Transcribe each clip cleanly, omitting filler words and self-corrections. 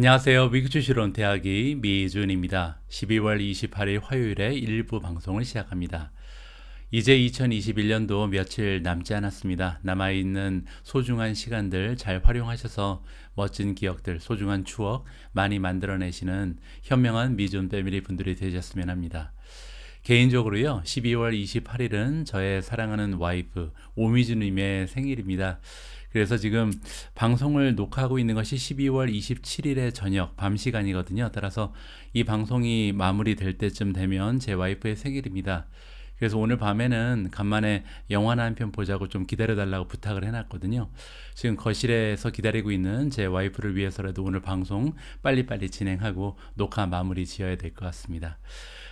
안녕하세요. 미국주식론 대학의 미준입니다. 12월 28일 화요일에 일부 방송을 시작합니다. 이제 2021년도 며칠 남지 않았습니다. 남아있는 소중한 시간들 잘 활용하셔서 멋진 기억들, 소중한 추억 많이 만들어내시는 현명한 미준 패밀리 분들이 되셨으면 합니다. 개인적으로요, 12월 28일은 저의 사랑하는 와이프 오미준님의 생일입니다. 그래서 지금 방송을 녹화하고 있는 것이 12월 27일의 저녁 밤 시간이거든요. 따라서 이 방송이 마무리될 때쯤 되면 제 와이프의 생일입니다. 그래서 오늘 밤에는 간만에 영화나 한 편 보자고 좀 기다려달라고 부탁을 해놨거든요. 지금 거실에서 기다리고 있는 제 와이프를 위해서라도 오늘 방송 빨리빨리 진행하고 녹화 마무리 지어야 될 것 같습니다.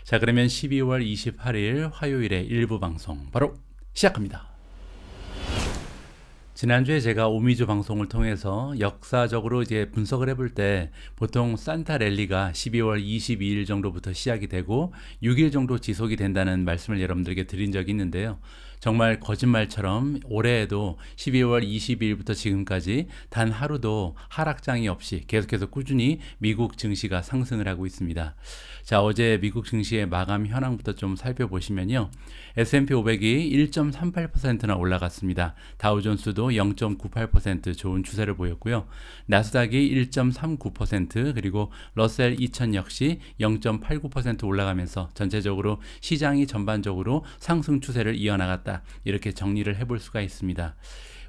자, 그러면 12월 28일 화요일에 일부 방송 바로 시작합니다. 지난주에 제가 오미주 방송을 통해서 역사적으로 이제 분석을 해볼 때 보통 산타 랠리가 12월 22일 정도부터 시작이 되고 6일 정도 지속이 된다는 말씀을 여러분들에게 드린 적이 있는데요. 정말 거짓말처럼 올해에도 12월 22일부터 지금까지 단 하루도 하락장이 없이 계속해서 꾸준히 미국 증시가 상승을 하고 있습니다. 자, 어제 미국 증시의 마감 현황부터 좀 살펴보시면요. S&P 500이 1.38%나 올라갔습니다. 다우존스도 0.98% 좋은 추세를 보였고요. 나스닥이 1.39% 그리고 러셀 2000 역시 0.89% 올라가면서 전체적으로 시장이 전반적으로 상승 추세를 이어나갔다. 이렇게 정리를 해볼 수가 있습니다.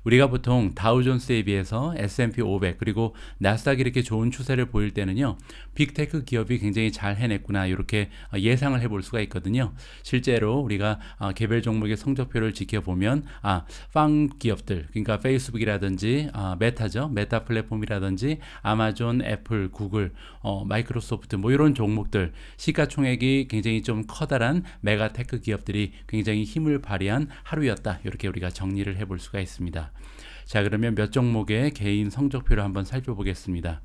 우리가 보통 다우존스에 비해서 S&P 500 그리고 나스닥이 이렇게 좋은 추세를 보일 때는요, 빅테크 기업이 굉장히 잘 해냈구나 이렇게 예상을 해볼 수가 있거든요. 실제로 우리가 개별 종목의 성적표를 지켜보면 빵 기업들, 그러니까 페이스북이라든지 메타죠, 메타 플랫폼이라든지 아마존, 애플, 구글, 마이크로소프트 뭐 이런 종목들 시가총액이 굉장히 좀 커다란 메가테크 기업들이 굉장히 힘을 발휘한 하루였다. 이렇게 우리가 정리를 해볼 수가 있습니다. 자, 그러면 몇 종목의 개인 성적표를 한번 살펴보겠습니다.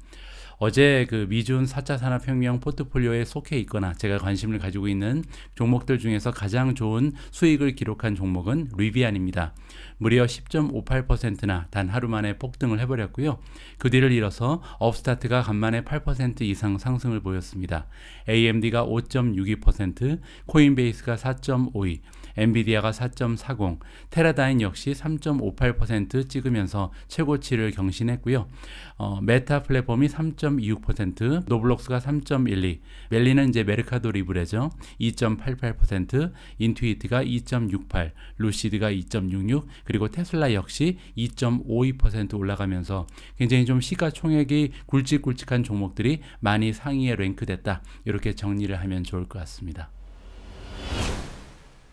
어제 그 미준 4차 산업혁명 포트폴리오에 속해 있거나 제가 관심을 가지고 있는 종목들 중에서 가장 좋은 수익을 기록한 종목은 리비안입니다. 무려 10.58%나 단 하루 만에 폭등을 해버렸고요. 그 뒤를 이어서 업스타트가 간만에 8% 이상 상승을 보였습니다. AMD가 5.62%, 코인베이스가 4.52%, 엔비디아가 4.40%, 테라다인 역시 3.58% 찍으면서 최고치를 경신했고요. 메타 플랫폼이 3.26%, 노블록스가 3.12%, 멜리는 이제 메르카도 리브레죠. 2.88%, 인투이트가 2.68%, 루시드가 2.66%, 그리고 테슬라 역시 2.52% 올라가면서 굉장히 좀 시가총액이 굵직굵직한 종목들이 많이 상위에 랭크됐다. 이렇게 정리를 하면 좋을 것 같습니다.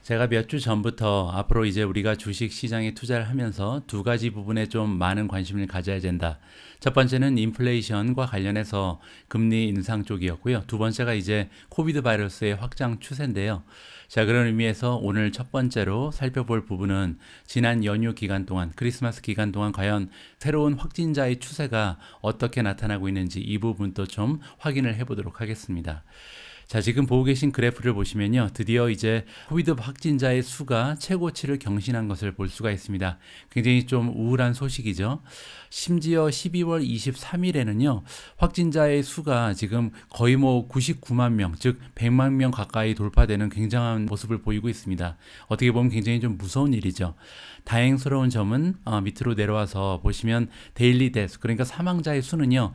제가 몇 주 전부터 앞으로 이제 우리가 주식 시장에 투자를 하면서 두 가지 부분에 좀 많은 관심을 가져야 된다. 첫 번째는 인플레이션과 관련해서 금리 인상 쪽이었고요. 두 번째가 이제 코비드 바이러스의 확장 추세인데요. 자, 그런 의미에서 오늘 첫 번째로 살펴볼 부분은 지난 연휴 기간 동안, 크리스마스 기간 동안 과연 새로운 확진자의 추세가 어떻게 나타나고 있는지 이 부분도 좀 확인을 해보도록 하겠습니다. 자, 지금 보고 계신 그래프를 보시면요, 드디어 이제 코비드 확진자의 수가 최고치를 경신한 것을 볼 수가 있습니다. 굉장히 좀 우울한 소식이죠. 심지어 12월 23일에는요 확진자의 수가 지금 거의 뭐 99만 명, 즉 100만 명 가까이 돌파되는 굉장한 모습을 보이고 있습니다. 어떻게 보면 굉장히 좀 무서운 일이죠. 다행스러운 점은 밑으로 내려와서 보시면 데일리 데스, 그러니까 사망자의 수는요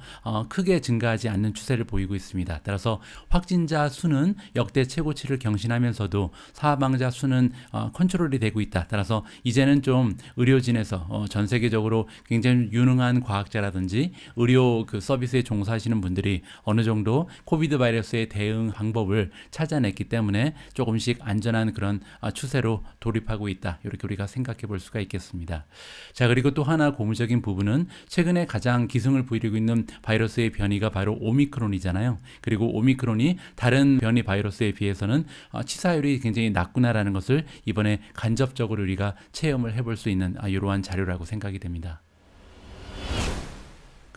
크게 증가하지 않는 추세를 보이고 있습니다. 따라서 확진자 수는 역대 최고치를 경신하면서도 사망자 수는 컨트롤이 되고 있다. 따라서 이제는 좀 의료진에서 전 세계적으로 굉장히 유능한 과학자라든지 의료 그 서비스에 종사하시는 분들이 어느 정도 코비드 바이러스의 대응 방법을 찾아냈기 때문에 조금씩 안전한 그런 추세로 돌입하고 있다. 이렇게 우리가 생각해 볼 수가 있겠습니다. 자, 그리고 또 하나 고무적인 부분은 최근에 가장 기승을 부리고 있는 바이러스의 변이가 바로 오미크론이잖아요. 그리고 오미크론이 다른 변이 바이러스에 비해서는 치사율이 굉장히 낮구나라는 것을 이번에 간접적으로 우리가 체험을 해볼 수 있는 이러한 자료라고 생각이 됩니다.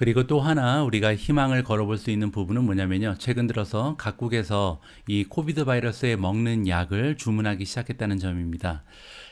그리고 또 하나 우리가 희망을 걸어볼 수 있는 부분은 뭐냐면요. 최근 들어서 각국에서 이 코비드 바이러스에 먹는 약을 주문하기 시작했다는 점입니다.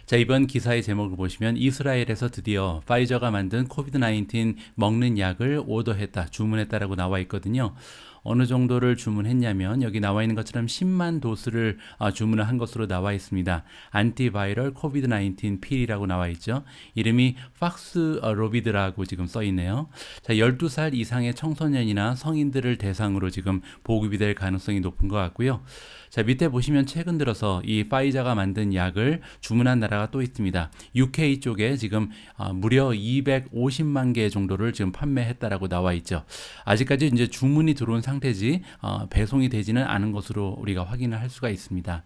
자, 이번 기사의 제목을 보시면 이스라엘에서 드디어 파이저가 만든 코비드-19 먹는 약을 오더했다, 주문했다라고 나와 있거든요. 어느 정도를 주문했냐면 여기 나와 있는 것처럼 10만 도스를 주문을 한 것으로 나와 있습니다. 안티바이럴 코비드-19 필이라고 나와 있죠. 이름이 팍스로비드라고 지금 써 있네요. 자, 12살 이상의 청소년이나 성인들을 대상으로 지금 보급이 될 가능성이 높은 것 같고요. 자, 밑에 보시면 최근 들어서 이 파이자가 만든 약을 주문한 나라가 또 있습니다. UK 쪽에 지금 무려 250만 개 정도를 지금 판매했다라고 나와 있죠. 아직까지 이제 주문이 들어온 상태지 배송이 되지는 않은 것으로 우리가 확인을 할 수가 있습니다.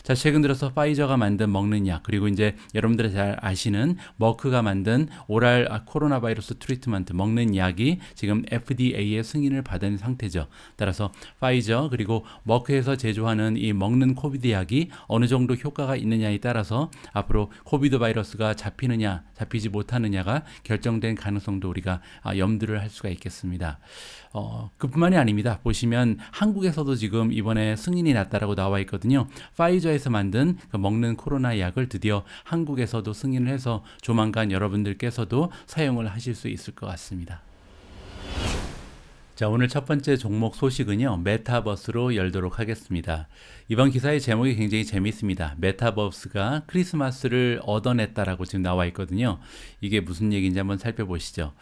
자, 최근 들어서 파이저가 만든 먹는 약, 그리고 이제 여러분들이 잘 아시는 머크가 만든 오랄 코로나 바이러스 트리트먼트 먹는 약이 지금 FDA의 승인을 받은 상태죠. 따라서 파이저 그리고 머크에서 제조하는 이 먹는 코비드 약이 어느 정도 효과가 있느냐에 따라서 앞으로 코비드 바이러스가 잡히느냐 잡히지 못하느냐가 결정된 가능성도 우리가 염두를 할 수가 있겠습니다. 그뿐만이 아닙니다. 보시면 한국에서도 지금 이번에 승인이 났다라고 나와 있거든요. 파이저에서 만든 그 먹는 코로나 약을 드디어 한국에서도 승인을 해서 조만간 여러분들께서도 사용을 하실 수 있을 것 같습니다. 자, 오늘 첫 번째 종목 소식은요, 메타버스로 열도록 하겠습니다. 이번 기사의 제목이 굉장히 재미있습니다. 메타버스가 크리스마스를 얻어냈다라고 지금 나와 있거든요. 이게 무슨 얘기인지 한번 살펴보시죠.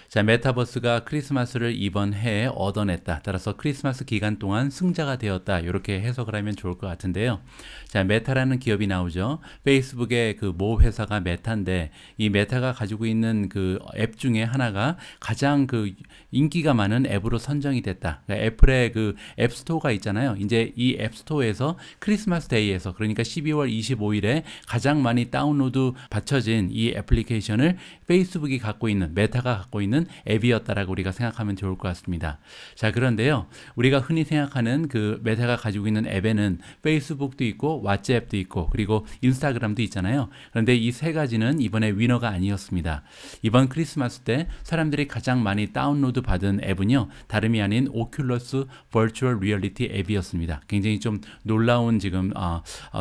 자, 메타버스가 크리스마스를 이번 해에 얻어냈다. 따라서 크리스마스 기간 동안 승자가 되었다. 이렇게 해석을 하면 좋을 것 같은데요. 자, 메타라는 기업이 나오죠. 페이스북의 그 모 회사가 메타인데, 이 메타가 가지고 있는 그 앱 중에 하나가 가장 그 인기가 많은 앱으로 선정이 됐다. 그러니까 애플의 그 앱스토어가 있잖아요. 이제 이 앱스토어에서 크리스마스 데이에서, 그러니까 12월 25일에 가장 많이 다운로드 받쳐진 이 애플리케이션을 페이스북이 갖고 있는, 메타가 갖고 있는 앱이었다라고 우리가 생각하면 좋을 것 같습니다. 자, 그런데요, 우리가 흔히 생각하는 그 메타가 가지고 있는 앱에는 페이스북도 있고 왓츠앱도 있고 그리고 인스타그램도 있잖아요. 그런데 이 세 가지는 이번에 위너가 아니었습니다. 이번 크리스마스 때 사람들이 가장 많이 다운로드 받은 앱은요, 다름이 아닌 오큘러스 버추얼 리얼리티 앱이었습니다. 굉장히 좀 놀라운 지금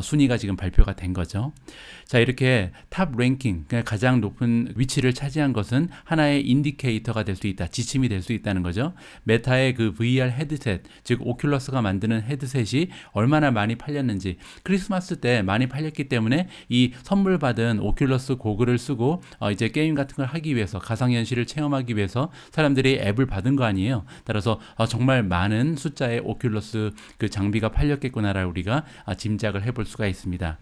순위가 지금 발표가 된 거죠. 자, 이렇게 탑 랭킹, 그러니까 가장 높은 위치를 차지한 것은 하나의 인디케이터가 될 수 있다, 지침이 될 수 있다는 거죠. 메타의 그 VR 헤드셋, 즉 오큘러스가 만드는 헤드셋이 얼마나 많이 팔렸는지, 크리스마스 때 많이 팔렸기 때문에 이 선물 받은 오큘러스 고글을 쓰고 이제 게임 같은 걸 하기 위해서, 가상현실을 체험하기 위해서 사람들이 앱을 받은 거 아니에요. 따라서 정말 많은 숫자의 오큘러스 그 장비가 팔렸겠구나라고 우리가 짐작을 해볼 수가 있습니다.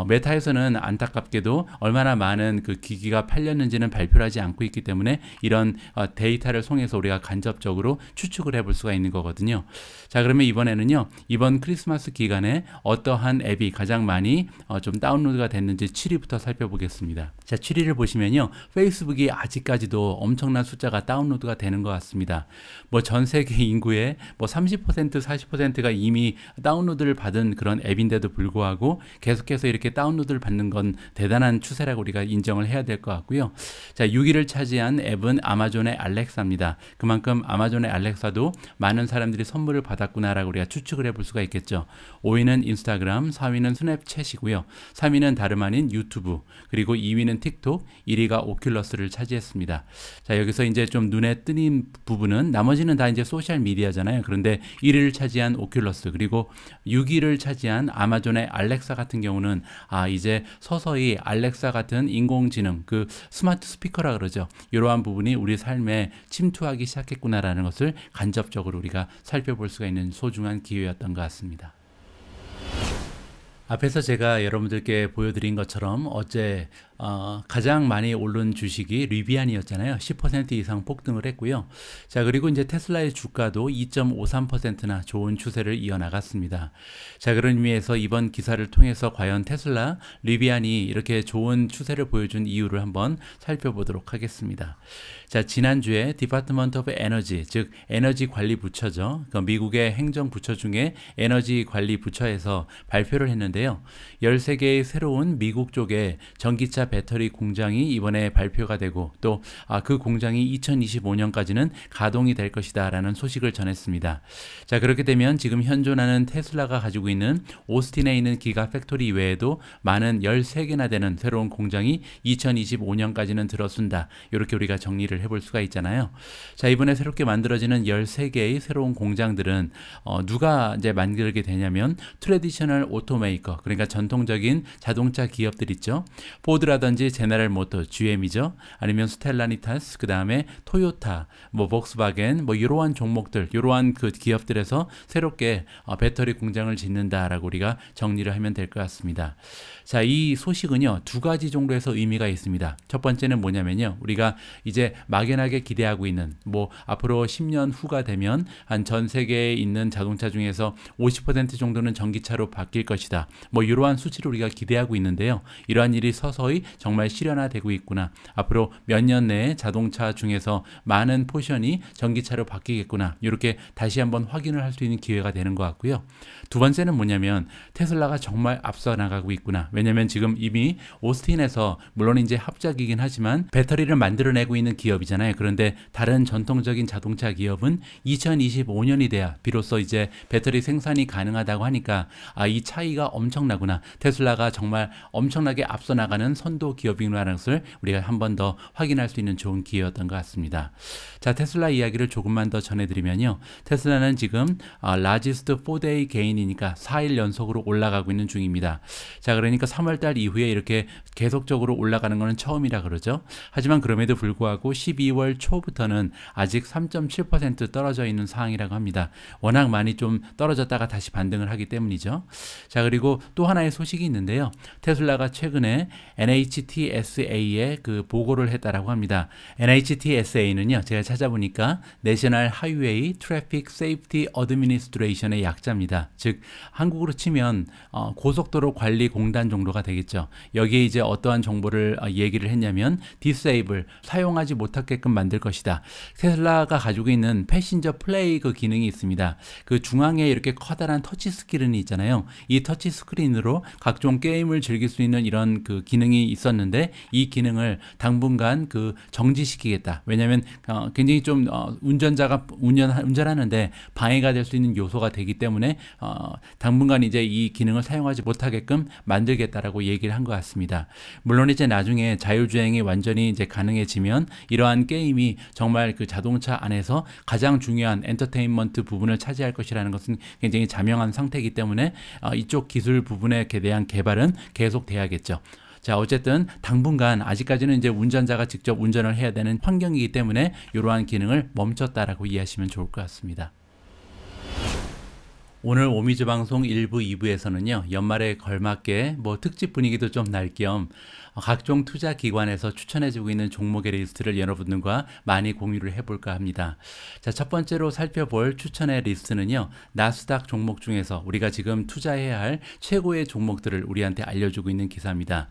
메타에서는 안타깝게도 얼마나 많은 그 기기가 팔렸는지는 발표를 하지 않고 있기 때문에 이런 데이터를 통해서 우리가 간접적으로 추측을 해볼 수가 있는 거거든요. 자, 그러면 이번에는요, 이번 크리스마스 기간에 어떠한 앱이 가장 많이 좀 다운로드가 됐는지 7위부터 살펴보겠습니다. 자, 7위를 보시면요, 페이스북이 아직까지도 엄청난 숫자가 다운로드가 되는 것 같습니다. 뭐 전 세계 인구의 뭐 30%, 40%가 이미 다운로드를 받은 그런 앱인데도 불구하고 계속해서 이렇게 다운로드를 받는 건 대단한 추세라고 우리가 인정을 해야 될 것 같고요. 자, 6위를 차지한 앱은 아마존의 알렉사입니다. 그만큼 아마존의 알렉사도 많은 사람들이 선물을 받았구나라고 우리가 추측을 해볼 수가 있겠죠. 5위는 인스타그램, 4위는 스냅챗이고요. 3위는 다름 아닌 유튜브, 그리고 2위는 틱톡, 1위가 오큘러스를 차지했습니다. 자, 여기서 이제 좀 눈에 띄는 부분은 나머지는 다 이제 소셜 미디어잖아요. 그런데 1위를 차지한 오큘러스, 그리고 6위를 차지한 아마존의 알렉사 같은 경우는 이제 서서히 알렉사 같은 인공지능, 그 스마트 스피커라 그러죠. 이러한 부분이 우리 삶에 침투하기 시작했구나라는 것을 간접적으로 우리가 살펴볼 수가 있는 소중한 기회였던 것 같습니다. 앞에서 제가 여러분들께 보여드린 것처럼 어제 가장 많이 오른 주식이 리비안이었잖아요. 10% 이상 폭등을 했고요. 자, 그리고 이제 테슬라의 주가도 2.53%나 좋은 추세를 이어나갔습니다. 자, 그런 의미에서 이번 기사를 통해서 과연 테슬라, 리비안이 이렇게 좋은 추세를 보여준 이유를 한번 살펴보도록 하겠습니다. 자, 지난주에 디파트먼트 오브 에너지, 즉 에너지 관리 부처죠. 그 미국의 행정 부처 중에 에너지 관리 부처에서 발표를 했는데요. 13개의 새로운 미국 쪽의 전기차 자동차 배터리 공장이 이번에 발표가 되고 또 그 공장이 2025년까지는 가동이 될 것이다 라는 소식을 전했습니다. 자, 그렇게 되면 지금 현존하는 테슬라가 가지고 있는 오스틴에 있는 기가 팩토리 외에도 많은 13개나 되는 새로운 공장이 2025년까지는 들어선다. 이렇게 우리가 정리를 해볼 수가 있잖아요. 자, 이번에 새롭게 만들어지는 13개의 새로운 공장들은 누가 이제 만들게 되냐면 트래디셔널 오토메이커, 그러니까 전통적인 자동차 기업들 있죠. 포드라든지 제너럴 모터, GM이죠. 아니면 스텔라니타스, 그 다음에 토요타, 뭐 볼kswagen, 뭐 이러한 종목들, 이러한 그 기업들에서 새롭게 배터리 공장을 짓는다라고 우리가 정리를 하면 될 것 같습니다. 자, 이 소식은요, 두 가지 정도에서 의미가 있습니다. 첫 번째는 뭐냐면요, 우리가 이제 막연하게 기대하고 있는, 뭐 앞으로 10년 후가 되면 한 전 세계에 있는 자동차 중에서 50% 정도는 전기차로 바뀔 것이다. 뭐 이러한 수치를 우리가 기대하고 있는데요. 이러한 일이 서서히 정말 실현화되고 있구나. 앞으로 몇 년 내에 자동차 중에서 많은 포션이 전기차로 바뀌겠구나. 이렇게 다시 한번 확인을 할 수 있는 기회가 되는 것 같고요. 두 번째는 뭐냐면 테슬라가 정말 앞서 나가고 있구나. 왜냐면 지금 이미 오스틴에서 물론 이제 합작이긴 하지만 배터리를 만들어내고 있는 기업이잖아요. 그런데 다른 전통적인 자동차 기업은 2025년이 돼야 비로소 이제 배터리 생산이 가능하다고 하니까 이 차이가 엄청나구나. 테슬라가 정말 엄청나게 앞서 나가는 선도 기업이라는 것을 우리가 한 번 더 확인할 수 있는 좋은 기회였던 것 같습니다. 자, 테슬라 이야기를 조금만 더 전해드리면요. 테슬라는 지금 largest 4-day gain이니까 4일 연속으로 올라가고 있는 중입니다. 자, 그러니까 3월달 이후에 이렇게 계속적으로 올라가는 것은 처음이라 그러죠. 하지만 그럼에도 불구하고 12월 초부터는 아직 3.7% 떨어져 있는 상황이라고 합니다. 워낙 많이 좀 떨어졌다가 다시 반등을 하기 때문이죠. 자, 그리고 또 하나의 소식이 있는데요. 테슬라가 최근에 NHTSA에 그 보고를 했다라고 합니다. NHTSA는요, 제가 찾아보니까 National Highway Traffic Safety Administration의 약자입니다. 즉 한국으로 치면 고속도로 관리 공단 정도가 되겠죠. 여기에 이제 어떠한 정보를 얘기를 했냐면 disable, 사용하지 못하게끔 만들 것이다. 테슬라가 가지고 있는 패신저 플레이 그 기능이 있습니다. 그 중앙에 이렇게 커다란 터치 스크린이 있잖아요. 이 터치 스크린으로 각종 게임을 즐길 수 있는 이런 그 기능이 있었는데 이 기능을 당분간 그 정지시키겠다. 왜냐하면 굉장히 좀 운전자가 운전하는데 방해가 될 수 있는 요소가 되기 때문에 당분간 이제 이 기능을 사용하지 못하게끔 만들겠다라고 얘기를 한 것 같습니다. 물론 이제 나중에 자율주행이 완전히 이제 가능해지면 이러한 게임이 정말 그 자동차 안에서 가장 중요한 엔터테인먼트 부분을 차지할 것이라는 것은 굉장히 자명한 상태이기 때문에 이쪽 기술 부분에 대한 개발은 계속돼야겠죠. 자, 어쨌든 당분간 아직까지는 이제 운전자가 직접 운전을 해야 되는 환경이기 때문에 이러한 기능을 멈췄다라고 이해하시면 좋을 것 같습니다. 오늘 오미즈 방송 1부, 2부에서는요, 연말에 걸맞게 뭐 특집 분위기도 좀 날 겸 각종 투자 기관에서 추천해주고 있는 종목의 리스트를 여러분들과 많이 공유를 해볼까 합니다. 자, 첫 번째로 살펴볼 추천의 리스트는요, 나스닥 종목 중에서 우리가 지금 투자해야 할 최고의 종목들을 우리한테 알려주고 있는 기사입니다.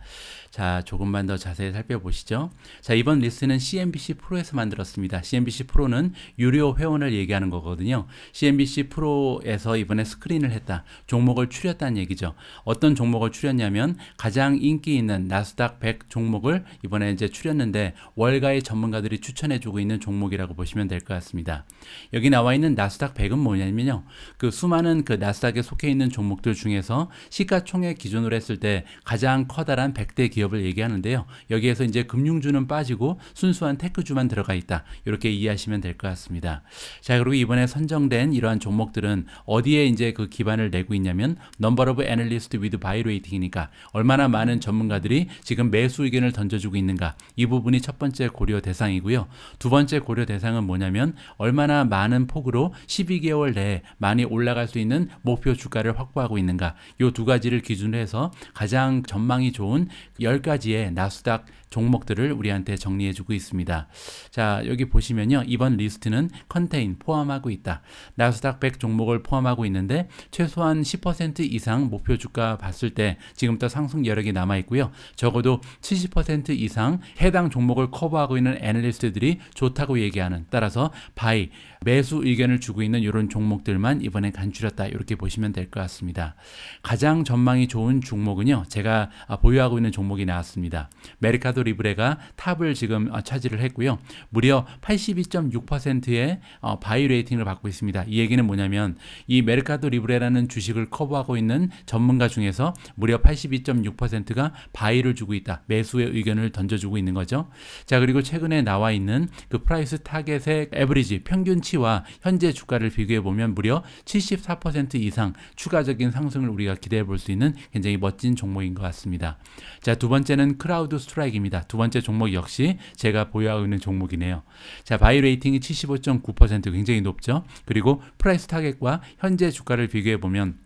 자, 조금만 더 자세히 살펴보시죠. 자, 이번 리스트는 CNBC 프로에서 만들었습니다. CNBC 프로는 유료 회원을 얘기하는 거거든요. CNBC 프로에서 이번에 스크린을 했다. 종목을 추렸다는 얘기죠. 어떤 종목을 추렸냐면 가장 인기 있는 나스닥 100 종목을 이번에 이제 추렸는데 월가의 전문가들이 추천해주고 있는 종목이라고 보시면 될 것 같습니다. 여기 나와 있는 나스닥 100은 뭐냐면요, 그 수많은 그 나스닥에 속해 있는 종목들 중에서 시가총액 기준으로 했을 때 가장 커다란 100대 기업을 얘기하는데요. 여기에서 이제 금융주는 빠지고 순수한 테크주만 들어가 있다. 이렇게 이해하시면 될 것 같습니다. 자, 그리고 이번에 선정된 이러한 종목들은 어디에 이제 그 기반을 내고 있냐면 Number of Analysts with Buy Rating이니까 얼마나 많은 전문가들이 지금 매수 의견을 던져주고 있는가, 이 부분이 첫 번째 고려 대상이고요. 두 번째 고려 대상은 뭐냐면 얼마나 많은 폭으로 12개월 내에 많이 올라갈 수 있는 목표 주가를 확보하고 있는가, 이 두 가지를 기준으로 해서 가장 전망이 좋은 10가지의 나스닥 종목들을 우리한테 정리해주고 있습니다. 자, 여기 보시면요, 이번 리스트는 컨테인 포함하고 있다. 나스닥 100 종목을 포함하고 있는데 최소한 10% 이상 목표 주가 봤을 때 지금부터 상승 여력이 남아 있고요. 적어도 70% 이상 해당 종목을 커버하고 있는 애널리스트들이 좋다고 얘기하는, 따라서 바이 매수 의견을 주고 있는 이런 종목들만 이번에 간추렸다, 이렇게 보시면 될 것 같습니다. 가장 전망이 좋은 종목은요, 제가 보유하고 있는 종목이 나왔습니다. 메르카도 리브레가 탑을 지금 차지를 했고요. 무려 82.6%의 바이 레이팅을 받고 있습니다. 이 얘기는 뭐냐면 이 메르카도 리브레라는 주식을 커버하고 있는 전문가 중에서 무려 82.6%가 바이를 주고 있다, 매수의 의견을 던져주고 있는 거죠. 자, 그리고 최근에 나와 있는 그 프라이스 타겟의 에버리지 평균치와 현재 주가를 비교해 보면 무려 74% 이상 추가적인 상승을 우리가 기대해 볼 수 있는 굉장히 멋진 종목인 것 같습니다. 자, 두 번째는 크라우드 스트라이크입니다. 두 번째 종목 역시 제가 보유하고 있는 종목이네요. 자, 바이 레이팅이 75.9%, 굉장히 높죠. 그리고 프라이스 타겟과 현재 주가를 비교해 보면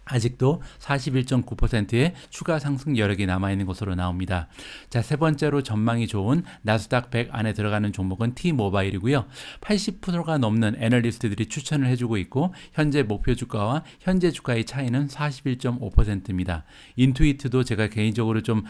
아직도 41.9%의 추가 상승 여력이 남아있는 것으로 나옵니다. 자, 세 번째로 전망이 좋은 나스닥 100 안에 들어가는 종목은 T모바일이고요. 80%가 넘는 애널리스트들이 추천을 해주고 있고 현재 목표 주가와 현재 주가의 차이는 41.5%입니다. 인투이트도 제가 개인적으로 좀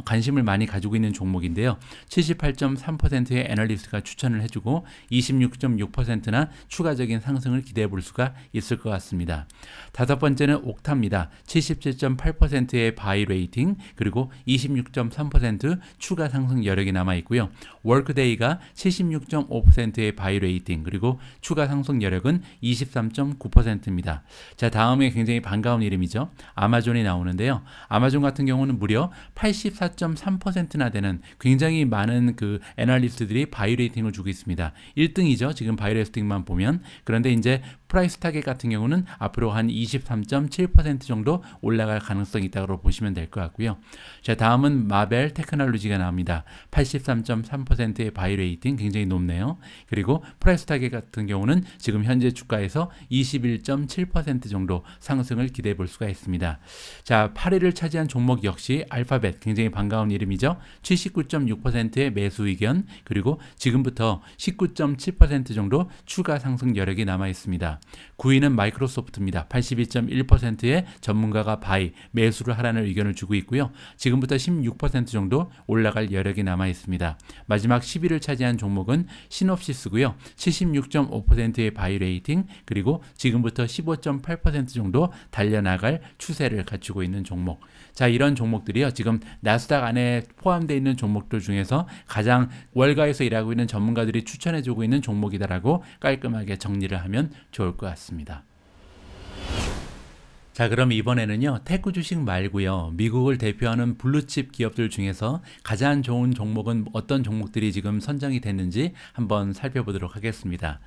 관심을 많이 가지고 있는 종목인데요. 78.3%의 애널리스트가 추천을 해주고 26.6%나 추가적인 상승을 기대해 볼 수가 있을 것 같습니다. 다섯 번째는 옥타입니다. 77.8%의 바이 레이팅, 그리고 26.3% 추가 상승 여력이 남아 있고요. 워크데이가 76.5%의 바이 레이팅, 그리고 추가 상승 여력은 23.9%입니다. 자, 다음에 굉장히 반가운 이름이죠. 아마존이 나오는데요. 아마존 같은 경우는 무려 84.3%나 되는 굉장히 많은 그 애널리스트들이 바이 레이팅을 주고 있습니다. 1등이죠. 지금 바이 레이팅만 보면. 그런데 이제 프라이스 타겟 같은 경우는 앞으로 한 23.7% 정도 올라갈 가능성이 있다고 보시면 될 것 같고요. 자, 다음은 마벨 테크놀로지가 나옵니다. 83.3%의 바이 레이팅, 굉장히 높네요. 그리고 프라이스 타겟 같은 경우는 지금 현재 주가에서 21.7% 정도 상승을 기대해 볼 수가 있습니다. 자, 8위를 차지한 종목 역시 알파벳, 굉장히 반가운 이름이죠. 79.6%의 매수 의견, 그리고 지금부터 19.7% 정도 추가 상승 여력이 남아 있습니다. 9위는 마이크로소프트입니다. 82.1%의 전문가가 바이, 매수를 하라는 의견을 주고 있고요. 지금부터 16% 정도 올라갈 여력이 남아 있습니다. 마지막 10위를 차지한 종목은 시놉시스고요. 76.5%의 바이 레이팅, 그리고 지금부터 15.8% 정도 달려나갈 추세를 갖추고 있는 종목. 자, 이런 종목들이요, 지금 나스닥 안에 포함되어 있는 종목들 중에서 가장 월가에서 일하고 있는 전문가들이 추천해주고 있는 종목이다라고 깔끔하게 정리를 하면 좋을 것 같습니다. 자, 그럼 이번에는요, 테크 주식 말고요, 미국을 대표하는 블루칩 기업들 중에서 가장 좋은 종목은 어떤 종목들이 지금 선정이 됐는지 한번 살펴보도록 하겠습니다.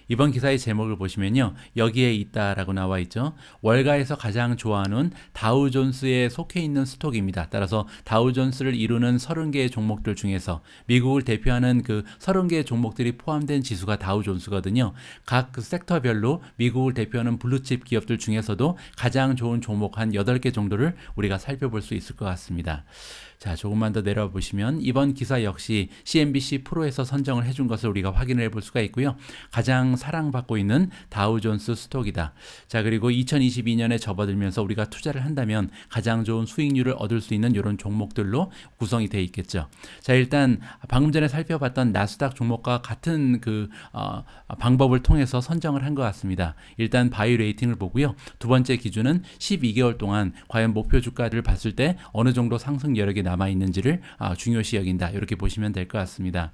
이번 기사의 제목을 보시면요, 여기에 있다라고 나와 있죠. 월가에서 가장 좋아하는 다우존스에 속해 있는 스톡입니다. 따라서 다우존스를 이루는 30개의 종목들 중에서 미국을 대표하는 그 30개의 종목들이 포함된 지수가 다우존스거든요. 각 그 섹터별로 미국을 대표하는 블루칩 기업들 중에서도 가장 좋은 종목 한 8개 정도를 우리가 살펴볼 수 있을 것 같습니다. 자, 조금만 더 내려와 보시면 이번 기사 역시 CNBC 프로에서 선정을 해준 것을 우리가 확인을 해볼 수가 있고요. 가장 사랑받고 있는 다우존스 스톡이다. 자, 그리고 2022년에 접어들면서 우리가 투자를 한다면 가장 좋은 수익률을 얻을 수 있는 이런 종목들로 구성이 되어 있겠죠. 자, 일단 방금 전에 살펴봤던 나스닥 종목과 같은 그 방법을 통해서 선정을 한 것 같습니다. 일단 바이 레이팅을 보고요. 두 번째 기준은 12개월 동안 과연 목표 주가를 봤을 때 어느 정도 상승 여력이 남아 있는지를 중요시 여긴다, 이렇게 보시면 될 것 같습니다.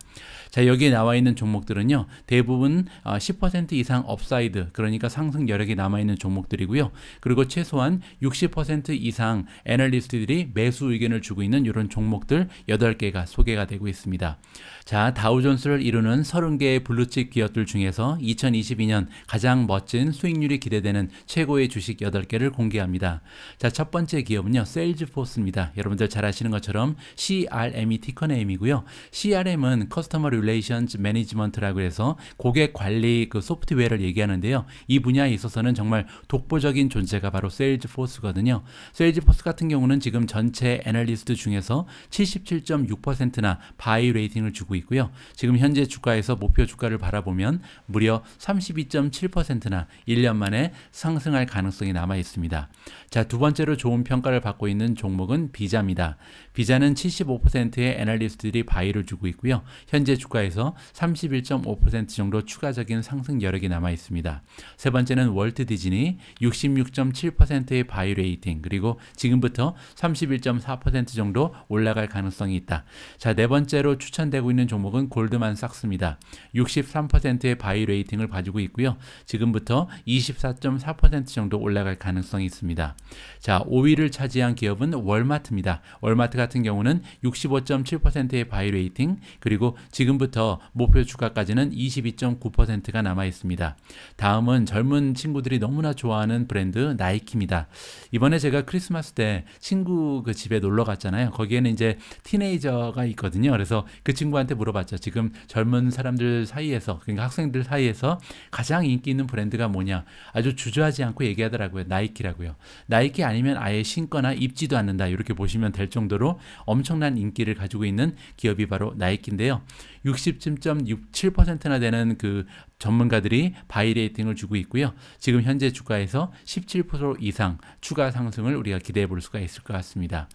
자, 여기에 나와 있는 종목들은요, 대부분 10% 이상 업사이드, 그러니까 상승 여력이 남아 있는 종목들이고요. 그리고 최소한 60% 이상 애널리스트들이 매수 의견을 주고 있는 이런 종목들 8개가 소개가 되고 있습니다. 자, 다우존스를 이루는 30개의 블루칩 기업들 중에서 2022년 가장 멋진 수익률이 기대되는 최고의 주식 8개를 공개합니다. 자, 첫 번째 기업은요, 세일즈포스입니다. 여러분들 잘 아시는 것처럼 CRM이 티커 네임이고요. CRM은 Customer Relations Management라고 해서 고객 관리 그 소프트웨어를 얘기하는데요. 이 분야에 있어서는 정말 독보적인 존재가 바로 세일즈포스거든요. 세일즈포스 같은 경우는 지금 전체 애널리스트 중에서 77.6%나 바이 레이팅을 주고 있고요. 지금 현재 주가에서 목표 주가를 바라보면 무려 32.7%나 1년 만에 상승할 가능성이 남아 있습니다. 자, 두 번째로 좋은 평가를 받고 있는 종목은 비자입니다. 비자는 75%의 애널리스트들이 바이를 주고 있고요. 현재 주가에서 31.5% 정도 추가적인 상승 여력이 남아 있습니다. 세 번째는 월트 디즈니 66.7%의 바이 레이팅, 그리고 지금부터 31.4% 정도 올라갈 가능성이 있다. 자, 네 번째로 추천되고 있는 종목은 골드만삭스입니다. 63%의 바이 레이팅을 가지고 있고요. 지금부터 24.4% 정도 올라갈 가능성이 있습니다. 자, 5위를 차지한 기업은 월마트입니다. 월마트 같은 경우는 65.7%의 바이 레이팅, 그리고 지금부터 목표 주가까지는 22.9%가 남아 있습니다. 다음은 젊은 친구들이 너무나 좋아하는 브랜드 나이키입니다. 이번에 제가 크리스마스 때 친구 그 집에 놀러 갔잖아요. 거기에는 이제 티네이저가 있거든요. 그래서 그 친구한테 물어봤죠. 지금 젊은 사람들 사이에서, 그러니까 학생들 사이에서 가장 인기 있는 브랜드가 뭐냐? 아주 주저하지 않고 얘기하더라고요. 나이키라고요. 나이키 아니면 아예 신거나 입지도 않는다, 이렇게 보시면 될 정도로 엄청난 인기를 가지고 있는 기업이 바로 나이키인데요. 60.67%나 되는 그 전문가들이 바이 레이팅을 주고 있고요. 지금 현재 주가에서 17% 이상 추가 상승을 우리가 기대해 볼 수가 있을 것 같습니다.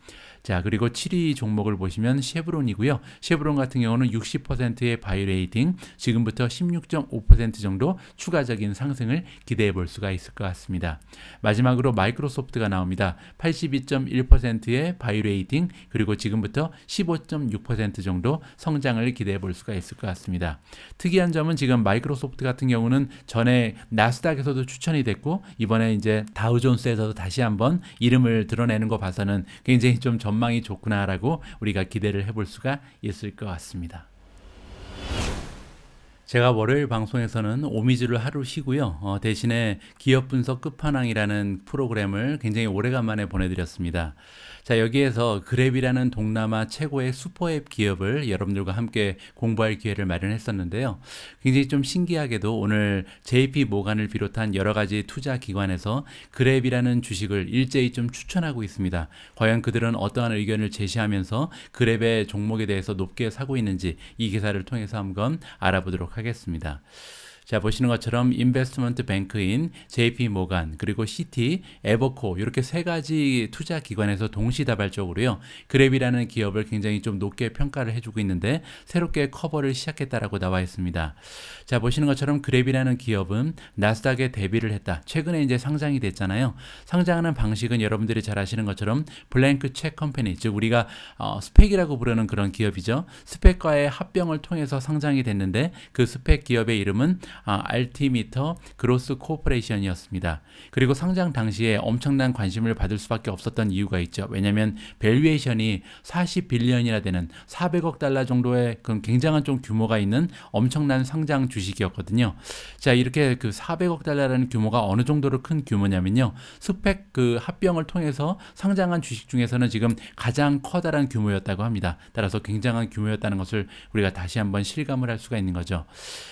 자, 그리고 7위 종목을 보시면 쉐브론이고요. 쉐브론 같은 경우는 60%의 바이 레이팅, 지금부터 16.5% 정도 추가적인 상승을 기대해 볼 수가 있을 것 같습니다. 마지막으로 마이크로소프트가 나옵니다. 82.1%의 바이 레이팅, 그리고 지금부터 15.6% 정도 성장을 기대해 볼 수가 있을 것 같습니다. 특이한 점은 지금 마이크로소프트 같은 경우는 전에 나스닥에서도 추천이 됐고, 이번에 이제 다우존스에서도 다시 한번 이름을 드러내는 거 봐서는 굉장히 좀 전망이 좋구나라고 우리가 기대를 해볼 수가 있을 것 같습니다. 제가 월요일 방송에서는 오미즈를 하루 쉬고요. 대신에 기업 분석 끝판왕이라는 프로그램을 굉장히 오래간만에 보내드렸습니다. 자, 여기에서 그랩이라는 동남아 최고의 슈퍼앱 기업을 여러분들과 함께 공부할 기회를 마련했었는데요. 굉장히 좀 신기하게도 오늘 JP 모간을 비롯한 여러 가지 투자 기관에서 그랩이라는 주식을 일제히 좀 추천하고 있습니다. 과연 그들은 어떠한 의견을 제시하면서 그랩의 종목에 대해서 높게 사고 있는지 이 기사를 통해서 한번 알아보도록 하겠습니다. 자, 보시는 것처럼 인베스트먼트 뱅크인 JP 모간, 그리고 시티, 에버코, 이렇게 세 가지 투자 기관에서 동시다발적으로요, 그랩이라는 기업을 굉장히 좀 높게 평가를 해주고 있는데 새롭게 커버를 시작했다라고 나와 있습니다. 자, 보시는 것처럼 그랩이라는 기업은 나스닥에 데뷔를 했다. 최근에 이제 상장이 됐잖아요. 상장하는 방식은 여러분들이 잘 아시는 것처럼 블랭크 책 컴퍼니, 즉 우리가 스펙이라고 부르는 그런 기업이죠. 스펙과의 합병을 통해서 상장이 됐는데 그 스펙 기업의 이름은 알티미터 그로스 코퍼레이션이었습니다. 그리고 상장 당시에 엄청난 관심을 받을 수밖에 없었던 이유가 있죠. 왜냐하면 밸류에이션이 40빌리언이나 되는 400억 달러 정도의 그런 굉장한 좀 규모가 있는 엄청난 상장 주식이었거든요. 자, 이렇게 그 400억 달러라는 규모가 어느 정도로 큰 규모냐면요, 스펙 그 합병을 통해서 상장한 주식 중에서는 지금 가장 커다란 규모였다고 합니다. 따라서 굉장한 규모였다는 것을 우리가 다시 한번 실감을 할 수가 있는 거죠.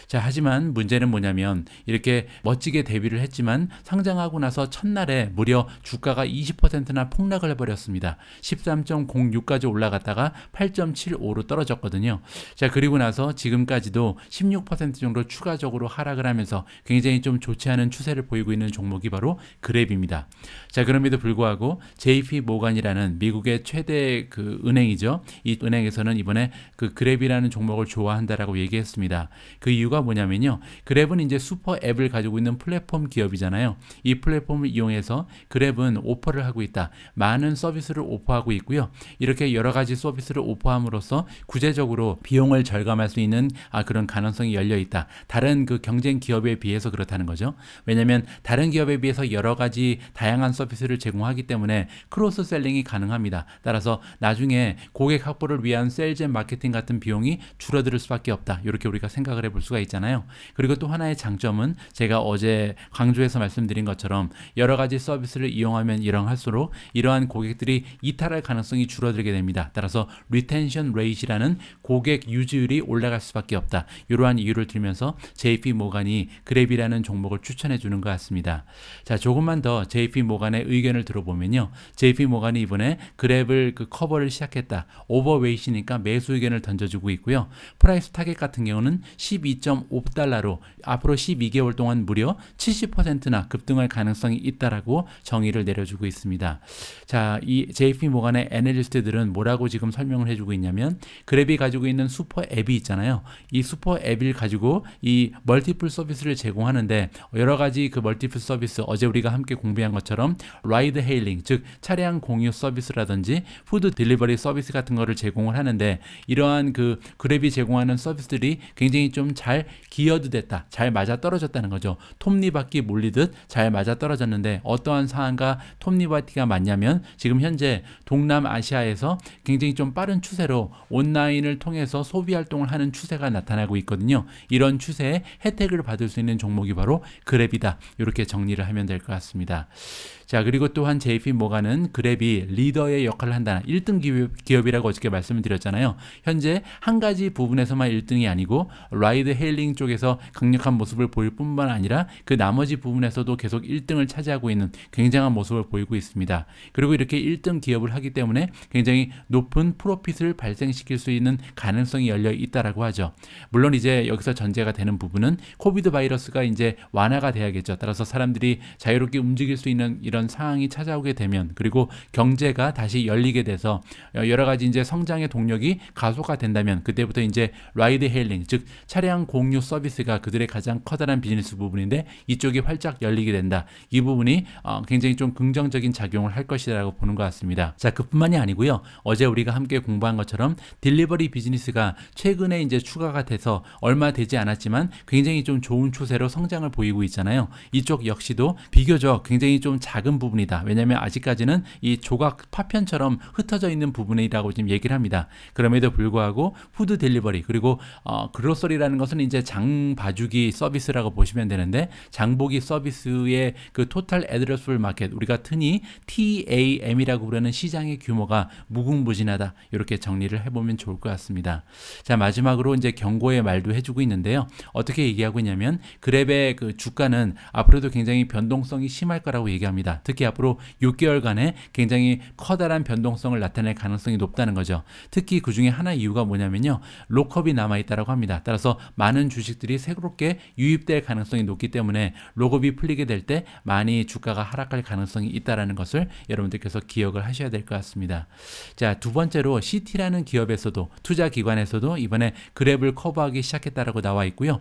자, 하지만 문제는 뭐냐면 이렇게 멋지게 데뷔를 했지만 상장하고 나서 첫날에 무려 주가가 20%나 폭락을 해버렸습니다. 13.06까지 올라갔다가 8.75로 떨어졌거든요. 자, 그리고 나서 지금까지도 16% 정도 추가적으로 하락을 하면서 굉장히 좀 좋지 않은 추세를 보이고 있는 종목이 바로 그랩입니다. 자, 그럼에도 불구하고 JP 모간이라는 미국의 최대 그 은행이죠. 이 은행에서는 이번에 그 그랩이라는 종목을 좋아한다라고 얘기했습니다. 그 이유가 뭐냐면요, 그랩은 이제 슈퍼 앱을 가지고 있는 플랫폼 기업이잖아요. 이 플랫폼을 이용해서 그랩은 오퍼를 하고 있다. 많은 서비스를 오퍼하고 있고요. 이렇게 여러 가지 서비스를 오퍼함으로써 구체적으로 비용을 절감할 수 있는 그런 가능성이 열려 있다. 다른 그 경쟁 기업에 비해서 그렇다는 거죠. 왜냐하면 다른 기업에 비해서 여러 가지 다양한 서비스를 제공하기 때문에 크로스 셀링이 가능합니다. 따라서 나중에 고객 확보를 위한 세일즈 앤 마케팅 같은 비용이 줄어들 수밖에 없다. 이렇게 우리가 생각을 해볼 수가 있잖아요. 그리고 그리고 또 하나의 장점은 제가 어제 강조해서 말씀드린 것처럼 여러 가지 서비스를 이용하면 이용할수록 이러한 고객들이 이탈할 가능성이 줄어들게 됩니다. 따라서 리텐션 레이트라는 고객 유지율이 올라갈 수밖에 없다. 이러한 이유를 들면서 JP 모간이 그랩이라는 종목을 추천해 주는 것 같습니다. 자, 조금만 더 JP 모간의 의견을 들어보면요. JP 모간이 이번에 그랩을 커버를 시작했다. 오버웨이트니까 매수 의견을 던져주고 있고요. 프라이스 타겟 같은 경우는 12.5달러로 앞으로 12개월 동안 무려 70%나 급등할 가능성이 있다라고 정의를 내려주고 있습니다. 자, 이 JP 모간의 애널리스트들은 뭐라고 지금 설명을 해주고 있냐면 그랩이 가지고 있는 슈퍼 앱이 있잖아요. 이 슈퍼 앱을 가지고 이 멀티플 서비스를 제공하는데 여러 가지 그 멀티플 서비스 어제 우리가 함께 공부한 것처럼 라이드 헤일링 즉 차량 공유 서비스라든지 푸드 딜리버리 서비스 같은 거를 제공을 하는데 이러한 그 그랩이 제공하는 서비스들이 굉장히 좀 잘 기여도 됐다. 잘 맞아 떨어졌다는 거죠. 톱니바퀴 몰리듯 잘 맞아 떨어졌는데 어떠한 사안과 톱니바퀴가 맞냐면 지금 현재 동남아시아에서 굉장히 좀 빠른 추세로 온라인을 통해서 소비 활동을 하는 추세가 나타나고 있거든요. 이런 추세에 혜택을 받을 수 있는 종목이 바로 그랩이다. 이렇게 정리를 하면 될 것 같습니다. 자, 그리고 또한 JP 모간은 그랩이 리더의 역할을 한다. 1등 기업이라고 어저께 말씀을 드렸잖아요. 현재 한 가지 부분에서만 1등이 아니고 라이드 헤일링 쪽에서 강력한 모습을 보일 뿐만 아니라 그 나머지 부분에서도 계속 1등을 차지하고 있는 굉장한 모습을 보이고 있습니다. 그리고 이렇게 1등 기업을 하기 때문에 굉장히 높은 프로핏을 발생시킬 수 있는 가능성이 열려 있다라고 하죠. 물론 이제 여기서 전제가 되는 부분은 코비드 바이러스가 이제 완화가 돼야겠죠. 따라서 사람들이 자유롭게 움직일 수 있는 이런 상황이 찾아오게 되면 그리고 경제가 다시 열리게 돼서 여러 가지 이제 성장의 동력이 가속화 된다면 그때부터 이제 라이드 헤일링 즉 차량 공유 서비스가 그들의 가장 커다란 비즈니스 부분인데 이쪽이 활짝 열리게 된다. 이 부분이 굉장히 좀 긍정적인 작용을 할 것이라고 보는 것 같습니다. 자, 그뿐만이 아니고요. 어제 우리가 함께 공부한 것처럼 딜리버리 비즈니스가 최근에 이제 추가가 돼서 얼마 되지 않았지만 굉장히 좀 좋은 추세로 성장을 보이고 있잖아요. 이쪽 역시도 비교적 굉장히 좀 작은 부분이다. 왜냐하면 아직까지는 이 조각 파편처럼 흩어져 있는 부분이라고 지금 얘기를 합니다. 그럼에도 불구하고 푸드 딜리버리 그리고 그로서리라는 것은 이제 장 봐주기 서비스라고 보시면 되는데 장보기 서비스의 그 토탈 애드레스블 마켓 우리가 흔히 TAM이라고 부르는 시장의 규모가 무궁무진하다. 이렇게 정리를 해보면 좋을 것 같습니다. 자, 마지막으로 이제 경고의 말도 해주고 있는데요. 어떻게 얘기하고 있냐면 그랩의 그 주가는 앞으로도 굉장히 변동성이 심할 거라고 얘기합니다. 특히 앞으로 6개월간에 굉장히 커다란 변동성을 나타낼 가능성이 높다는 거죠. 특히 그 중에 하나 이유가 뭐냐면요. 록업이 남아있다고 합니다. 따라서 많은 주식들이 새롭게 유입될 가능성이 높기 때문에 록업이 풀리게 될 때 많이 주가가 하락할 가능성이 있다는 것을 여러분들께서 기억을 하셔야 될 것 같습니다. 자, 두 번째로 CT라는 기업에서도 투자기관에서도 이번에 그랩을 커버하기 시작했다라고 나와 있고요.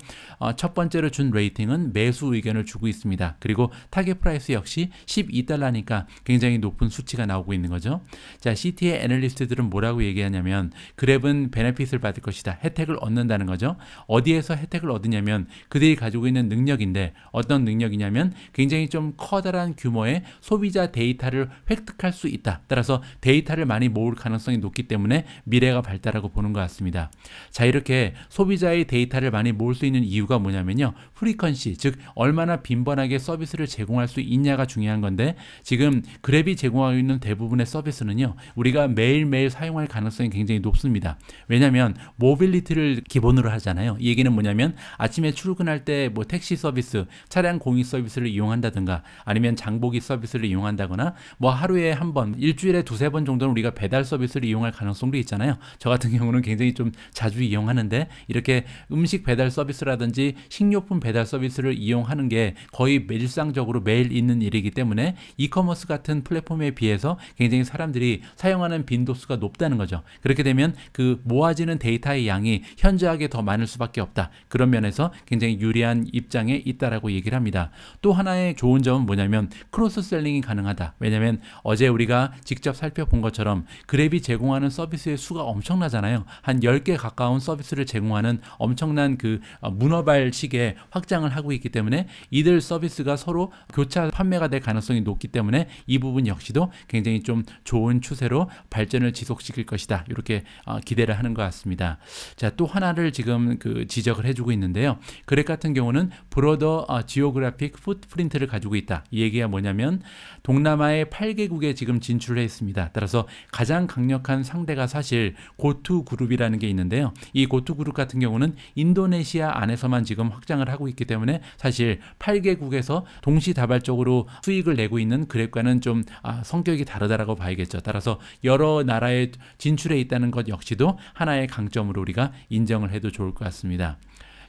첫 번째로 준 레이팅은 매수 의견을 주고 있습니다. 그리고 타겟 프라이스 역시 12달러니까 굉장히 높은 수치가 나오고 있는 거죠. 자, CT의 애널리스트들은 뭐라고 얘기하냐면 그랩은 베네핏을 받을 것이다. 혜택을 얻는다는 거죠. 어디에서 혜택을 얻느냐면 그들이 가지고 있는 능력인데 어떤 능력이냐면 굉장히 좀 커다란 규모의 소비자 데이터를 획득할 수 있다. 따라서 데이터를 많이 모을 가능성이 높기 때문에 미래가 밝다라고 보는 것 같습니다. 자, 이렇게 소비자의 데이터를 많이 모을 수 있는 이유가 뭐냐면요. 프리퀀시 즉 얼마나 빈번하게 서비스를 제공할 수 있냐가 중요한 건데 지금 그랩이 제공하고 있는 대부분의 서비스는요. 우리가 매일매일 사용할 가능성이 굉장히 높습니다. 왜냐하면 모빌리티를 기본으로 하잖아요. 이 얘기는 뭐냐면 아침에 출근할 때 뭐 택시 서비스, 차량 공유 서비스를 이용한다든가 아니면 장보기 서비스를 이용한다거나 뭐 하루에 한 번, 일주일에 두세 번 정도는 우리가 배달 서비스를 이용할 가능성도 있잖아요. 저 같은 경우는 굉장히 좀 자주 이용하는데 이렇게 음식 배달 서비스라든지 식료품 배달 서비스를 이용하는 게 거의 일상적으로 매일 있는 일이기 때문에 이커머스 같은 플랫폼에 비해서 굉장히 사람들이 사용하는 빈도수가 높다는 거죠. 그렇게 되면 그 모아지는 데이터의 양이 현저하게 더 많을 수밖에 없다. 그런 면에서 굉장히 유리한 입장에 있다라고 얘기를 합니다. 또 하나의 좋은 점은 뭐냐면 크로스 셀링이 가능하다. 왜냐하면 어제 우리가 직접 살펴본 것처럼 그랩이 제공하는 서비스의 수가 엄청나잖아요. 한 10개 가까운 서비스를 제공하는 엄청난 그 문어발식의 확장을 하고 있기 때문에 이들 서비스가 서로 교차 판매가 될 가능성이 높기 때문에 이 부분 역시도 굉장히 좀 좋은 추세로 발전을 지속시킬 것이다. 이렇게 기대를 하는 것 같습니다. 자, 또 하나를 지금 그 지적을 해주고 있는데요. 있는데요. 그랩 같은 경우는 브로더 지오그래픽 풋프린트를 가지고 있다. 이 얘기가 뭐냐면 동남아의 8개국에 지금 진출을 했습니다. 따라서 가장 강력한 상대가 사실 고투 그룹이라는 게 있는데요. 이 고투 그룹 같은 경우는 인도네시아 안에서만 지금 확장을 하고 있기 때문에 사실 8개국에서 동시다발적으로 수익을 내고 있는 그랩과는 좀 성격이 다르다라고 봐야겠죠. 따라서 여러 나라에 진출해 있다는 것 역시도 하나의 강점으로 우리가 인정을 해도 좋을 것 같습니다.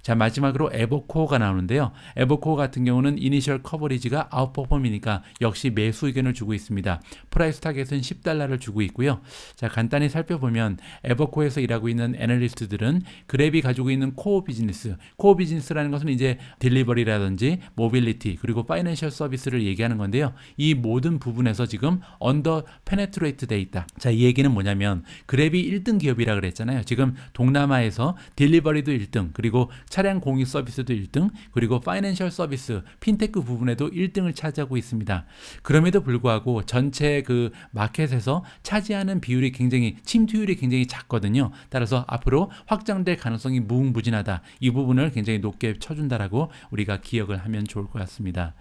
자, 마지막으로 에버코어가 나오는데요. 에버코어 같은 경우는 이니셜 커버리지가 아웃퍼폼이니까 역시 매수 의견을 주고 있습니다. 프라이스 타겟은 $10를 주고 있고요. 자, 간단히 살펴보면 에버코어에서 일하고 있는 애널리스트들은 그랩이 가지고 있는 코어 비즈니스라는 것은 이제 딜리버리라든지 모빌리티 그리고 파이낸셜 서비스를 얘기하는 건데요. 이 모든 부분에서 지금 언더 페네트레이트 돼 있다. 자, 이 얘기는 뭐냐면 그랩이 1등 기업이라 그랬잖아요. 지금 동남아에서 딜리버리도 1등 그리고 차량 공유 서비스도 1등, 그리고 파이낸셜 서비스, 핀테크 부분에도 1등을 차지하고 있습니다. 그럼에도 불구하고 전체 그 마켓에서 차지하는 비율이 굉장히 침투율이 굉장히 작거든요. 따라서 앞으로 확장될 가능성이 무궁무진하다. 이 부분을 굉장히 높게 쳐준다라고 우리가 기억을 하면 좋을 것 같습니다.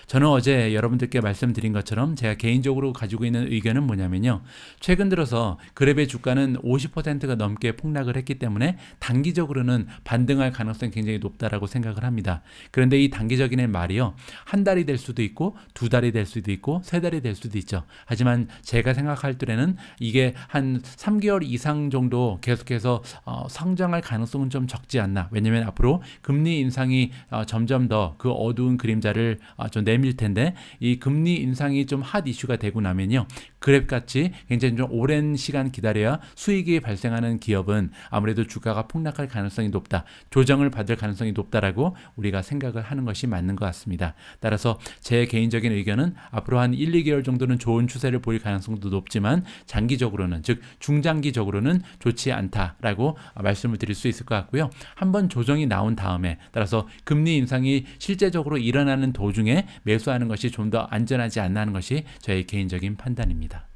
저는 어제 여러분들께 말씀드린 것처럼 제가 개인적으로 가지고 있는 의견은 뭐냐면요. 최근 들어서 그랩의 주가는 50%가 넘게 폭락을 했기 때문에 단기적으로는 반등할 가능성이 굉장히 높다라고 생각을 합니다. 그런데 이 단기적인 말이요. 한 달이 될 수도 있고 두 달이 될 수도 있고 세 달이 될 수도 있죠. 하지만 제가 생각할 때는 이게 한 3개월 이상 정도 계속해서 성장할 가능성은 좀 적지 않나. 왜냐하면 앞으로 금리 인상이 점점 더 그 어두운 그림자를 좀 내밀 텐데 이 금리 인상이 좀 핫 이슈가 되고 나면요. 그랩같이 굉장히 좀 오랜 시간 기다려야 수익이 발생하는 기업은 아무래도 주가가 폭락할 가능성이 높다. 조정을 받을 가능성이 높다라고 우리가 생각을 하는 것이 맞는 것 같습니다. 따라서 제 개인적인 의견은 앞으로 한 1, 2개월 정도는 좋은 추세를 보일 가능성도 높지만 장기적으로는 즉 중장기적으로는 좋지 않다라고 말씀을 드릴 수 있을 것 같고요. 한번 조정이 나온 다음에 따라서 금리 인상이 실제적으로 일어나는 도중에 매수하는 것이 좀 더 안전하지 않나 하는 것이 저의 개인적인 판단입니다.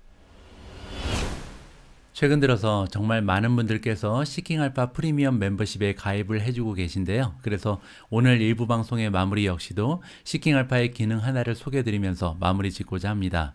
최근 들어서 정말 많은 분들께서 시킹알파 프리미엄 멤버십에 가입을 해주고 계신데요. 그래서 오늘 일부 방송의 마무리 역시도 시킹알파의 기능 하나를 소개해드리면서 마무리 짓고자 합니다.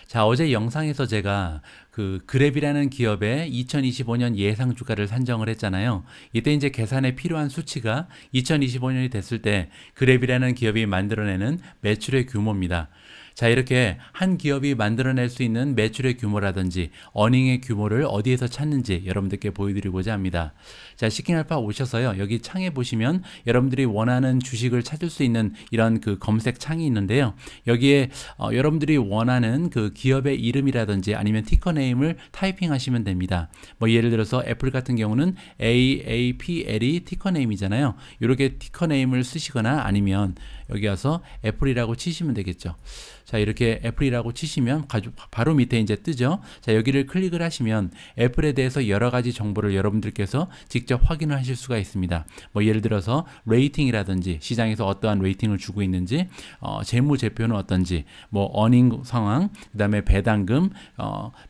자, 어제 영상에서 제가 그 그랩이라는 기업의 2025년 예상 주가를 산정을 했잖아요. 이때 이제 계산에 필요한 수치가 2025년이 됐을 때 그랩이라는 기업이 만들어내는 매출의 규모입니다. 자, 이렇게 한 기업이 만들어낼 수 있는 매출의 규모라든지 어닝의 규모를 어디에서 찾는지 여러분들께 보여드리고자 합니다. 자, 시킹알파 오셔서요. 여기 창에 보시면 여러분들이 원하는 주식을 찾을 수 있는 이런 그 검색 창이 있는데요. 여기에 여러분들이 원하는 그 기업의 이름이라든지 아니면 티커 네임을 타이핑하시면 됩니다. 뭐 예를 들어서 애플 같은 경우는 AAPL이 티커 네임이잖아요. 이렇게 티커 네임을 쓰시거나 아니면 여기 와서 애플이라고 치시면 되겠죠. 자, 이렇게 애플이라고 치시면 바로 밑에 이제 뜨죠. 자, 여기를 클릭을 하시면 애플에 대해서 여러 가지 정보를 여러분들께서 직접 확인을 하실 수가 있습니다. 뭐 예를 들어서 레이팅이라든지 시장에서 어떠한 레이팅을 주고 있는지, 재무제표는 어떤지, 뭐 어닝 상황, 그다음에 배당금,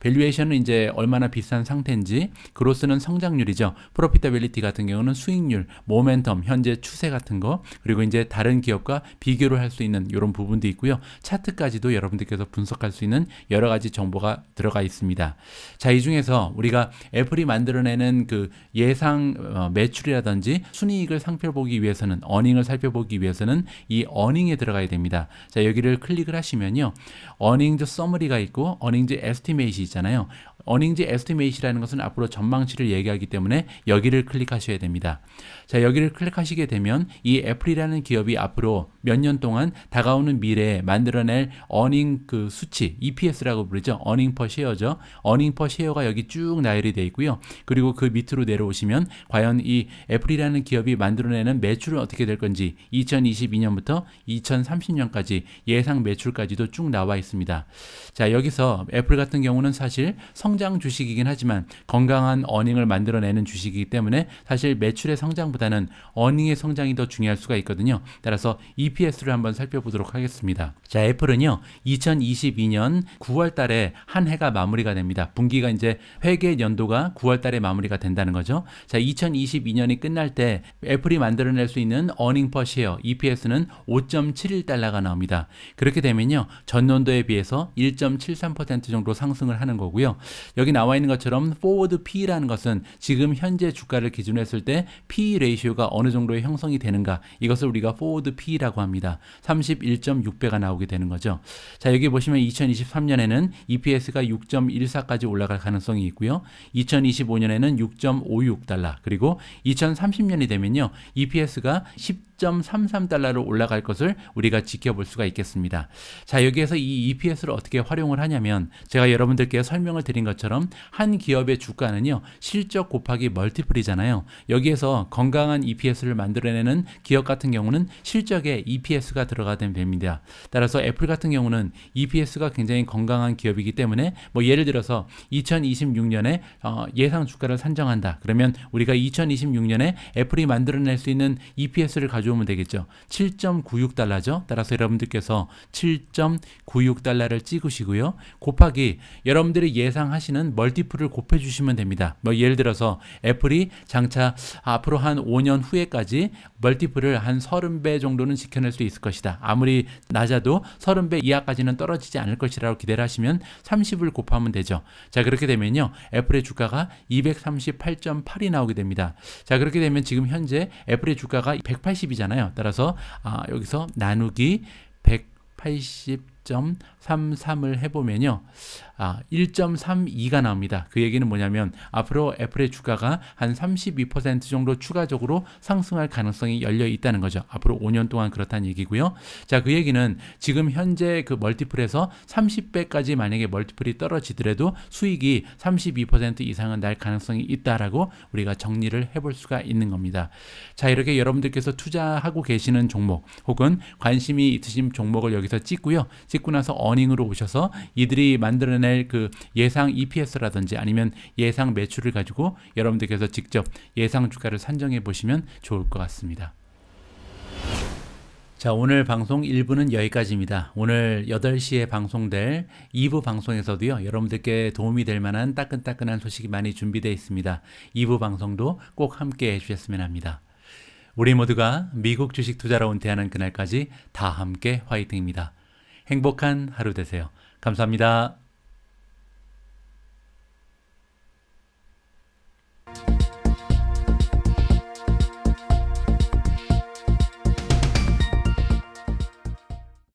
밸류에이션은 이제 얼마나 비싼 상태인지, 그로스는 성장률이죠. 프로피터빌리티 같은 경우는 수익률, 모멘텀, 현재 추세 같은 거, 그리고 이제 다른 기업과 비교를 할 수 있는 이런 부분도 있고요. 차트까지도 여러분들께서 분석할 수 있는 여러 가지 정보가 들어가 있습니다. 자, 이 중에서 우리가 애플이 만들어내는 그 예상 매출이라든지 순이익을 살펴보기 위해서는 어닝을 살펴보기 위해서는 이 어닝에 들어가야 됩니다. 자, 여기를 클릭을 하시면요. 어닝즈 서머리가 있고 어닝즈 에스티메이트 있잖아요. 어닝즈 에스티메이트라는 것은 앞으로 전망치를 얘기하기 때문에 여기를 클릭하셔야 됩니다. 자, 여기를 클릭하시게 되면 이 애플이라는 기업이 앞으로 몇 년 동안 다가오는 미래에 만들어낼 어닝 그 수치, EPS라고 부르죠. 어닝 퍼 쉐어죠. 어닝 퍼 쉐어가 여기 쭉 나열이 되어 있고요. 그리고 그 밑으로 내려오시면 과연 이 애플이라는 기업이 만들어내는 매출은 어떻게 될 건지 2022년부터 2030년까지 예상 매출까지도 쭉 나와 있습니다. 자, 여기서 애플 같은 경우는 사실 성장 주식이긴 하지만 건강한 어닝을 만들어내는 주식이기 때문에 사실 매출의 성장보다는 어닝의 성장이 더 중요할 수가 있거든요. 따라서 EPS를 한번 살펴보도록 하겠습니다. 자, 애플은요 되면요, 2022년 9월 달에 한 해가 마무리가 됩니다. 분기가 이제 회계 연도가 9월 달에 마무리가 된다는 거죠. 자, 2022년이 끝날 때 애플이 만들어낼 수 있는 earning per share EPS는 5.71달러가 나옵니다. 그렇게 되면요, 전년도에 비해서 1.73% 정도 상승을 하는 거고요. 여기 나와 있는 것처럼 forward P라는 것은 지금 현재 주가를 기준으로 했을 때 P 레이쇼가 어느 정도의 형성이 되는가, 이것을 우리가 forward P라고 합니다. 31.6배가 나오게 되는 거죠. 자, 여기 보시면 2023년에는 EPS가 6.14까지 올라갈 가능성이 있고요. 2025년에는 6.56달러, 그리고 2030년이 되면요, EPS가 10.33달러로 올라갈 것을 우리가 지켜볼 수가 있겠습니다. 자, 여기에서 이 EPS를 어떻게 활용을 하냐면, 제가 여러분들께 설명을 드린 것처럼 한 기업의 주가는요, 실적 곱하기 멀티플이잖아요. 여기에서 건강한 EPS를 만들어내는 기업 같은 경우는 실적에 EPS가 들어가야 됩니다. 따라서 애플 같은 경우는 EPS가 굉장히 건강한 기업이기 때문에, 뭐 예를 들어서 2026년에 예상 주가를 산정한다. 그러면 우리가 2026년에 애플이 만들어낼 수 있는 EPS를 가져오면 되겠죠. 7.96달러죠. 따라서 여러분들께서 7.96달러를 찍으시고요, 곱하기 여러분들이 예상하시는 멀티플을 곱해주시면 됩니다. 뭐 예를 들어서 애플이 장차 앞으로 한 5년 후에까지 멀티플을 한 30배 정도는 지켜낼 수 있을 것이다. 아무리 낮아도 30배 이하까지는 떨어지지 않을 것이라고 기대를 하시면 30을 곱하면 되죠. 자, 그렇게 되면요, 애플의 주가가 238.8이 나오게 됩니다. 자, 그렇게 되면 지금 현재 애플의 주가가 180이잖아요. 따라서 여기서 나누기 180.33을 해보면요, 1.32가 나옵니다. 그 얘기는 뭐냐면 앞으로 애플의 주가가 한 32% 정도 추가적으로 상승할 가능성이 열려 있다는 거죠. 앞으로 5년 동안 그렇다는 얘기고요. 자, 그 얘기는 지금 현재 그 멀티플에서 30배까지 만약에 멀티플이 떨어지더라도 수익이 32% 이상은 날 가능성이 있다라고 우리가 정리를 해볼 수가 있는 겁니다. 자, 이렇게 여러분들께서 투자하고 계시는 종목 혹은 관심이 있으신 종목을 여기서 찍고요. 찍고 나서 어닝으로 오셔서 이들이 만들어낼 그 예상 EPS라든지 아니면 예상 매출을 가지고 여러분들께서 직접 예상 주가를 산정해 보시면 좋을 것 같습니다. 자, 오늘 방송 1부는 여기까지입니다. 오늘 8시에 방송될 2부 방송에서도요, 여러분들께 도움이 될 만한 따끈따끈한 소식이 많이 준비되어 있습니다. 2부 방송도 꼭 함께 해주셨으면 합니다. 우리 모두가 미국 주식 투자로 은퇴하는 그날까지 다 함께 화이팅입니다. 행복한 하루 되세요. 감사합니다.